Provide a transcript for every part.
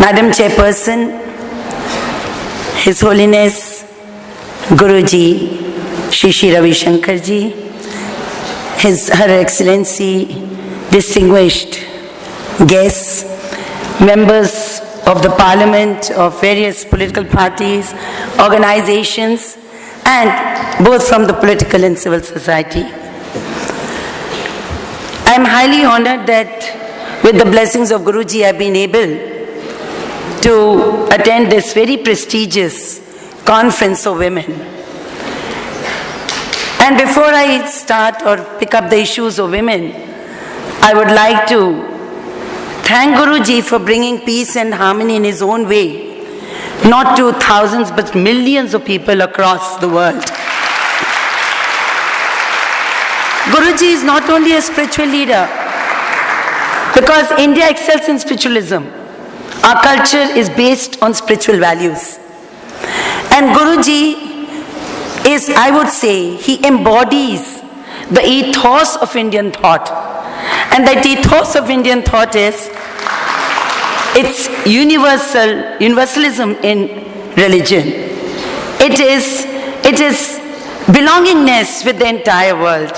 Madam Chairperson, His Holiness Guruji, Shri Ravi Shankar Ji, Her Excellency, distinguished guests, members of the Parliament of various political parties, organizations, and both from the political and civil society. I am highly honored that with the blessings of Guruji I have been able to attend this very prestigious conference of women. And before I start or pick up the issues of women, I would like to thank Guruji for bringing peace and harmony in his own way, not to thousands but millions of people across the world. Guruji is not only a spiritual leader, because India excels in spiritualism. Our culture is based on spiritual values. And Guruji is, I would say, he embodies the ethos of Indian thought. And that ethos of Indian thought is, it's universalism in religion. It is belongingness with the entire world,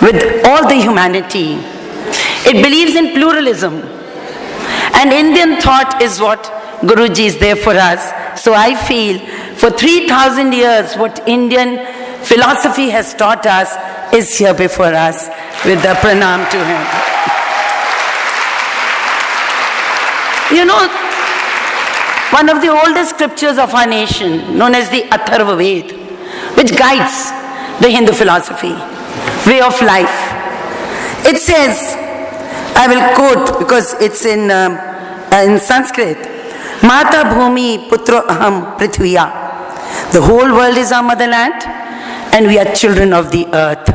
with all the humanity. It believes in pluralism. And Indian thought is what Guruji is there for us. So I feel for 3,000 years what Indian philosophy has taught us is here before us, with the pranam to him. You know, one of the oldest scriptures of our nation, known as the Atharva Ved, which guides the Hindu philosophy, way of life. It says, I will quote because it's in Sanskrit, Mata Bhumi Putro Aham Prithviya. The whole world is our motherland and we are children of the earth.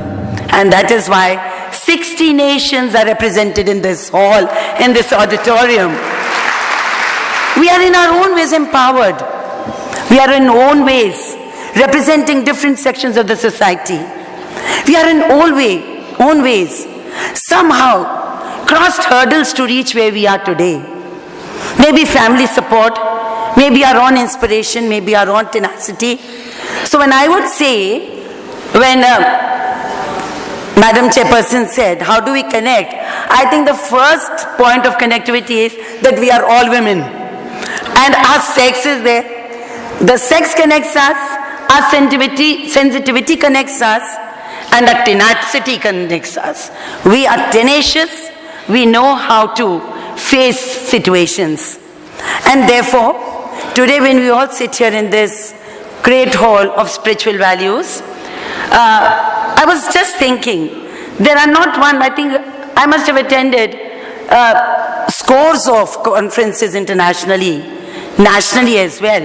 And that is why 60 nations are represented in this hall, in this auditorium. We are in our own ways empowered. We are in own ways representing different sections of the society. We are in own ways somehow crossed hurdles to reach where we are today. Maybe family support, maybe our own inspiration, maybe our own tenacity. So when I would say, when Madam Chairperson said, how do we connect? I think the first point of connectivity is that we are all women. And our sex is there. The sex connects us, our sensitivity connects us, and our tenacity connects us. We are tenacious, we know how to face situations. And therefore, today when we all sit here in this great hall of spiritual values, I was just thinking, there are not one, I think I must have attended scores of conferences internationally, nationally as well.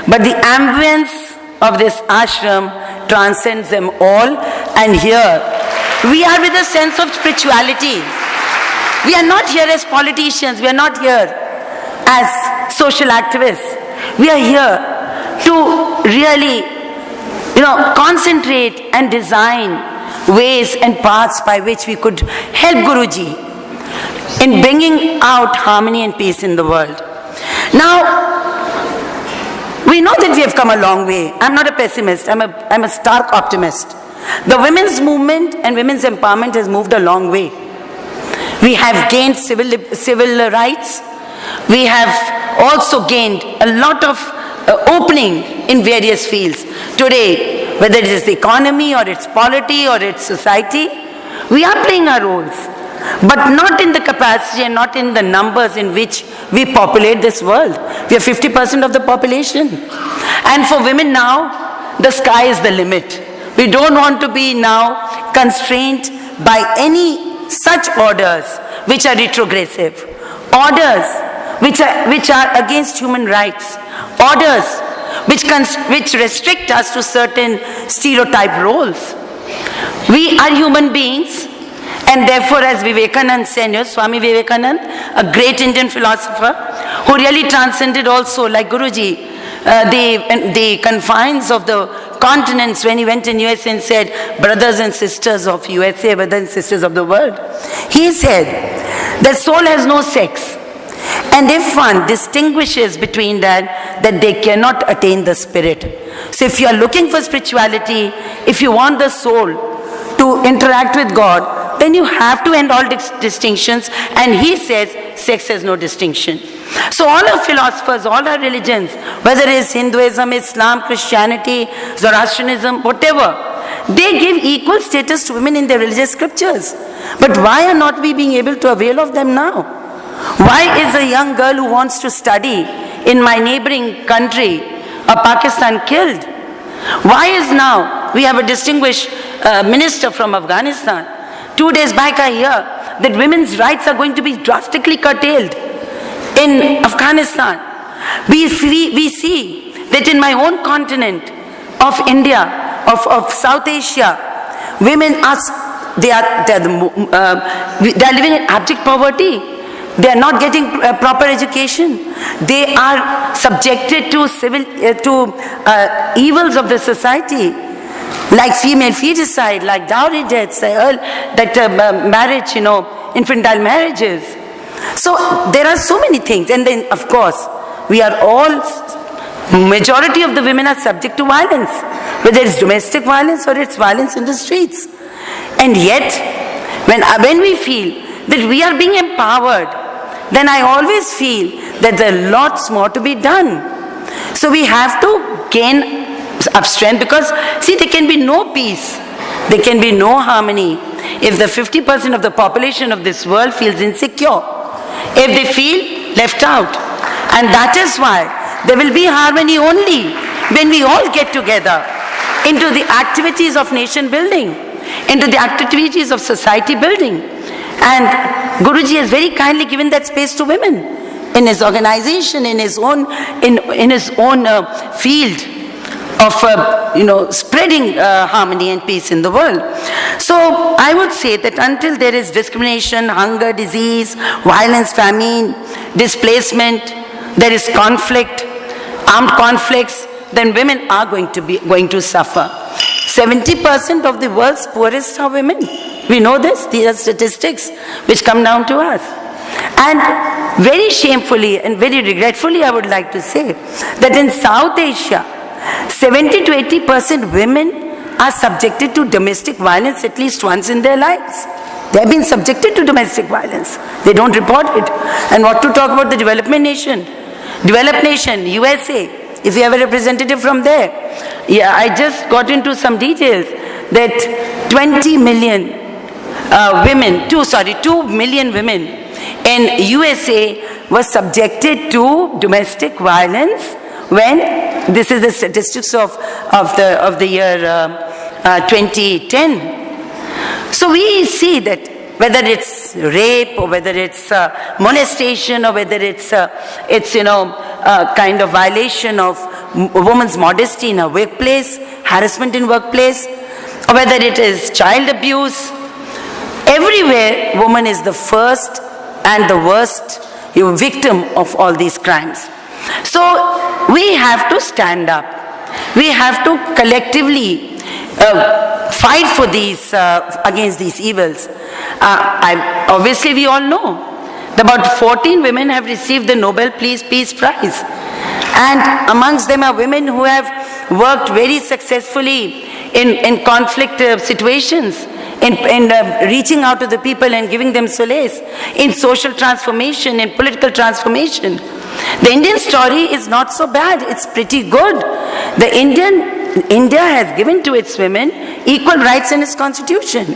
But the ambience of this ashram transcends them all. And here, we are with a sense of spirituality. We are not here as politicians. We are not here as social activists. We are here to really, concentrate and design ways and paths by which we could help Guruji in bringing out harmony and peace in the world. Now, we know that we have come a long way. I'm not a pessimist. I'm a stark optimist. The women's movement and women's empowerment has moved a long way. We have gained civil rights. We have also gained a lot of opening in various fields. Today, whether it is the economy or it's polity or it's society, we are playing our roles. But not in the capacity and not in the numbers in which we populate this world. We are 50% of the population. And for women now, the sky is the limit. We don't want to be now constrained by any such orders which are retrogressive. Orders which are against human rights. Orders which restrict us to certain stereotype roles. We are human beings. And therefore, as Vivekananda said, Swami Vivekananda, a great Indian philosopher, who really transcended also, like Guruji, the confines of the continents when he went in USA and said, brothers and sisters of USA, brothers and sisters of the world. He said, the soul has no sex. And if one distinguishes between that they cannot attain the spirit. So if you are looking for spirituality, if you want the soul to interact with God, then you have to end all distinctions. And he says, sex has no distinction. So all our philosophers, all our religions, whether it is Hinduism, Islam, Christianity, Zoroastrianism, whatever, they give equal status to women in their religious scriptures. But why are not we being able to avail of them now? Why is a young girl who wants to study in my neighboring country of Pakistan killed? Why is now we have a distinguished minister from Afghanistan? 2 days back I hear that women's rights are going to be drastically curtailed in Afghanistan. We see that in my own continent of India, of South Asia, women they are living in abject poverty. They are not getting proper education. They are subjected to evils of the society, like female feticide, like dowry deaths, marriage, infantile marriages. So there are so many things. And then, of course, majority of the women are subject to violence, whether it's domestic violence or it's violence in the streets. And yet, when we feel that we are being empowered, then I always feel that there are lots more to be done. So we have to gain up strength, because see, there can be no peace, there can be no harmony if the 50% of the population of this world feels insecure, if they feel left out. And that is why there will be harmony only when we all get together into the activities of nation building, into the activities of society building. And Guruji has very kindly given that space to women in his organization, in his own field of spreading harmony and peace in the world. So I would say that until there is discrimination, hunger, disease, violence, famine, displacement, there is conflict, armed conflicts, then women are going to suffer. 70% of the world's poorest are women. We know this. These are statistics which come down to us. And very shamefully and very regretfully, I would like to say that in South Asia, 70 to 80% women are subjected to domestic violence at least once in their lives. They have been subjected to domestic violence. They don't report it. And what to talk about the developed nation, USA, if you have a representative from there. Yeah, I just got into some details that 2 million women in USA were subjected to domestic violence when, this is the statistics of the year 2010. So we see that whether it's rape or whether it's molestation or whether it's kind of violation of a woman's modesty in a workplace, harassment in workplace, or whether it is child abuse, everywhere woman is the first and the worst victim of all these crimes. So we have to stand up. We have to collectively fight for these against these evils. Obviously, we all know that about 14 women have received the Nobel Peace Prize, and amongst them are women who have worked very successfully in conflict situations, in reaching out to the people and giving them solace, in social transformation, in political transformation. The Indian story is not so bad, it's pretty good. India has given to its women equal rights in its constitution.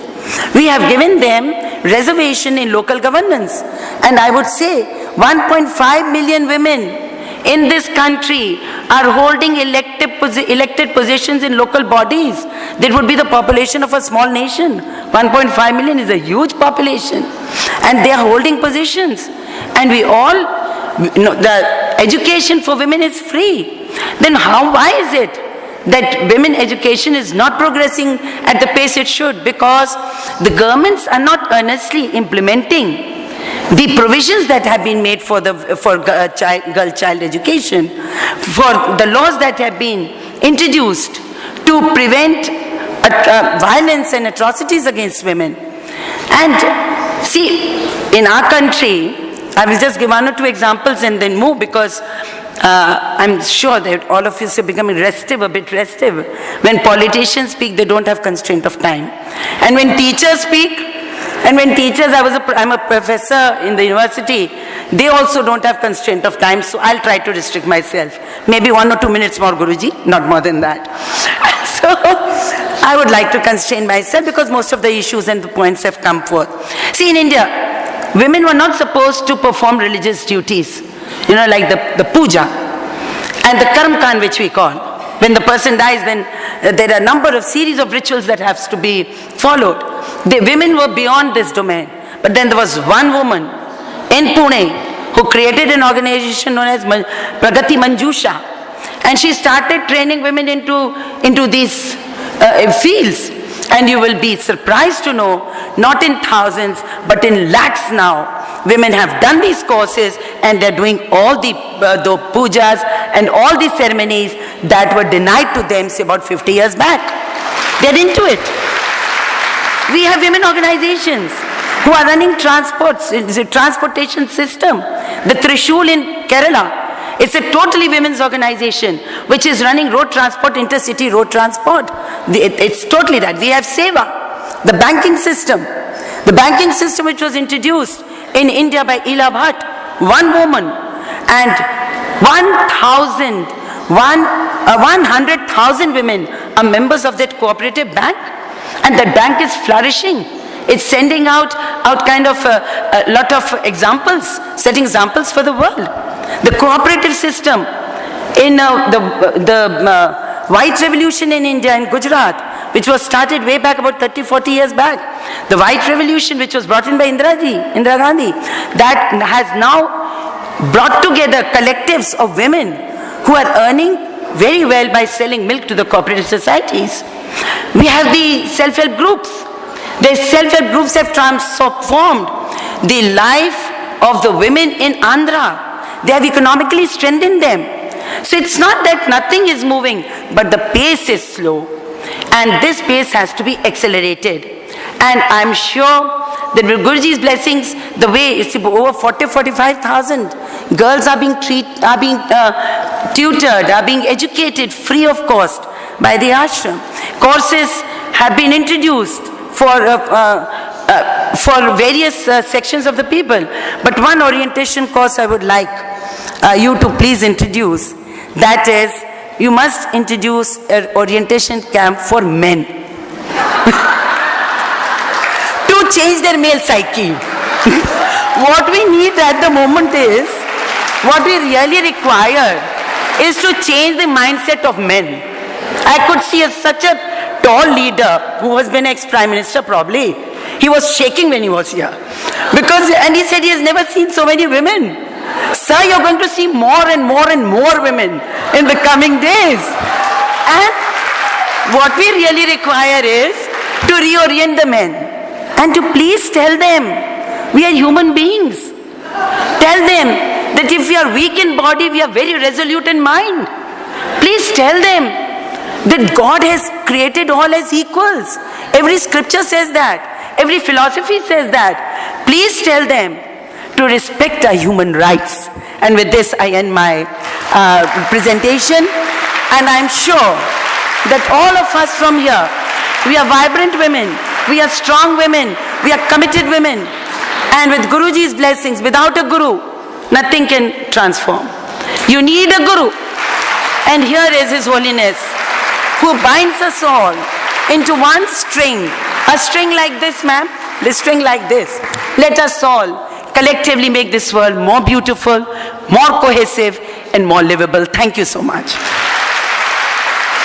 We have given them reservation in local governance. And I would say 1.5 million women in this country are holding elected positions in local bodies. That would be the population of a small nation. 1.5 million is a huge population. And they are holding positions. And we all, the education for women is free. Then why is it that women education is not progressing at the pace it should because the governments are not earnestly implementing the provisions that have been made for girl child education, for the laws that have been introduced to prevent violence and atrocities against women. And see, in our country, I will just give one or two examples and then move because I'm sure that all of us are becoming a bit restive. When politicians speak, they don't have constraint of time. And when teachers speak, I'm a professor in the university, they also don't have constraint of time, so I'll try to restrict myself. Maybe 1 or 2 minutes more, Guruji, not more than that. So I would like to constrain myself because most of the issues and the points have come forth. See, in India, women were not supposed to perform religious duties, like the puja and the karmkan, which we call. When the person dies, then there are a number of series of rituals that has to be followed. The women were beyond this domain. But then there was one woman in Pune who created an organization known as Pragati Manjusha. And she started training women into these fields. And you will be surprised to know, not in thousands, but in lakhs now, women have done these courses and they're doing all the pujas and all the ceremonies that were denied to them, say, about 50 years back. They're into it. We have women organizations who are running transports. It's a transportation system. The Trishul in Kerala, it's a totally women's organization which is running road transport, intercity road transport. It's totally that. We have Seva, the banking system. The banking system which was introduced in India by Ila Bhatt, one woman, and 100,000 women are members of that cooperative bank, and that bank is flourishing. It's sending out kind of a lot of examples, setting examples for the world. The cooperative system in the White Revolution in India, in Gujarat, which was started way back about 30-40 years back. The White Revolution, which was brought in by Indira Gandhi, that has now brought together collectives of women who are earning very well by selling milk to the cooperative societies. We have the self-help groups. The self-help groups have transformed the life of the women in Andhra. They have economically strengthened them. So it's not that nothing is moving, but the pace is slow. And this pace has to be accelerated. And I'm sure that with Guruji's blessings, the way it's over 40,000-45,000 girls are being tutored, are being educated free of cost by the ashram. Courses have been introduced for various sections of the people. But one orientation course I would like you to please introduce. That is, you must introduce an orientation camp for men. To change their male psyche. What we need at the moment is, what we really require is to change the mindset of men. I could see such a tall leader who has been ex-prime minister probably. He was shaking when he was here. And he said he has never seen so many women. Sir, you're going to see more and more and more women in the coming days. And what we really require is to reorient the men and to please tell them we are human beings. Tell them that if we are weak in body, we are very resolute in mind. Please tell them that God has created all as equals. Every scripture says that. Every philosophy says that. Please tell them to respect our human rights. And with this, I end my presentation. And I'm sure that all of us from here, we are vibrant women, we are strong women, we are committed women. And with Guruji's blessings, without a guru, nothing can transform. You need a guru. And here is His Holiness, who binds us all into one string. A string like this, ma'am, this string like this. Let us all collectively make this world more beautiful, more cohesive, and more livable. Thank you so much.